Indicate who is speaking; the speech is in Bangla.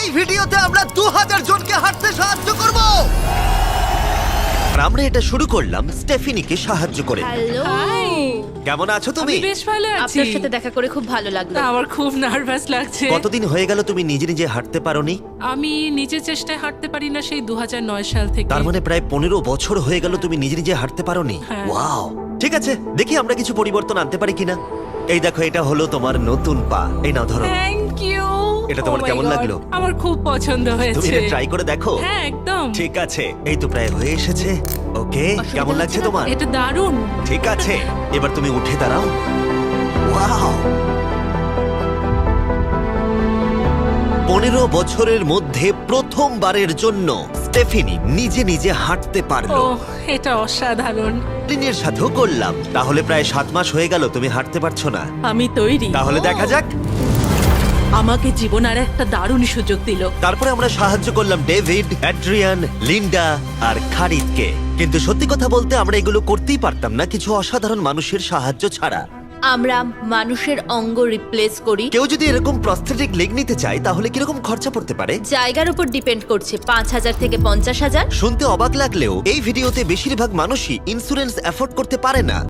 Speaker 1: এই ভিডিওতে আমরা 2000 জনকে হাঁটতে সাহায্য করব। আর আমরা এটা শুরু করলাম স্টেফিনিকে সাহায্য করে।
Speaker 2: হ্যালো,
Speaker 3: হাই
Speaker 1: কেমন আছো তুমি?
Speaker 3: বেশ ভালো আছি।
Speaker 2: আপনার সাথে দেখা করে খুব ভালো লাগলো।
Speaker 3: আমার খুব নার্ভাস লাগছে।
Speaker 1: কতদিন হয়ে গেল তুমি নিজে নিজে হাঁটতে পারোনি?
Speaker 3: আমি নিজের চেষ্টায় হাঁটতে পারি না সেই 2009 সাল থেকে।
Speaker 1: তার মানে প্রায় 15 বছর হয়ে গেল তুমি নিজে নিজে হাঁটতে পারোনি।
Speaker 3: হ্যাঁ।
Speaker 1: ওয়াও, ঠিক আছে, দেখি আমরা কিছু পরিবর্তন আনতে পারি কিনা। এই দেখো, এটা হলো তোমার নতুন পা। এই নাও ধরো।
Speaker 3: Thank you.
Speaker 1: এটা তোমার কেমন লাগলো?
Speaker 3: আমার খুব পছন্দ
Speaker 1: তুমি
Speaker 3: হয়েছে।
Speaker 1: এটা ট্রাই করে দেখো।
Speaker 3: হ্যাঁ একদম।
Speaker 1: ঠিক আছে, এই তো প্রায় হয়ে এসেছে। ওকে,
Speaker 2: অসুবিধা
Speaker 1: কেমন লাগছে
Speaker 2: হচ্ছে না তো?
Speaker 1: তোমার?
Speaker 3: এটা দারুণ।
Speaker 1: ঠিক আছে, এবার তুমি উঠে দাঁড়াও। ওয়াও, 15 বছরের মধ্যে প্রথমবারের জন্য স্টেফিনি নিজে নিজে হাঁটতে
Speaker 3: ও
Speaker 1: পারলো।
Speaker 3: এটা অসাধারণ।
Speaker 1: দিনের সাথেও করলাম। তাহলে প্রায় 7 মাস হয়ে গেল তুমি হাঁটতে পারছো না।
Speaker 4: আমি তৈরি।
Speaker 1: তাহলে দেখা যাক।
Speaker 4: আমাকে জীবন আর একটা দারুণ সুযোগ দিল।
Speaker 1: তারপরে আমরা সাহায্য করলাম ডেভিড, অ্যাড্রিয়ান, লিন্ডা আর খারিদকে। কিন্তু সত্যি কথা বলতে আমরা এগুলো করতেই পারতাম না কিছু অসাধারণ মানুষের সাহায্য ছাড়া।
Speaker 2: আমরা মানুষের অঙ্গ রিপ্লেস করি।
Speaker 1: কেউ যদি এরকম প্রস্থেটিক লেগ নিতে চায় তাহলে কিরকম খরচা পড়তে পারে?
Speaker 2: জায়গার উপর ডিপেন্ড করছে, 5000 থেকে 50,000।
Speaker 1: শুনতে অবাক লাগলেও এই ভিডিওতে বেশিরভাগ মানুষই ইন্স্যুরেন্স অ্যাফোর্ড করতে পারে না।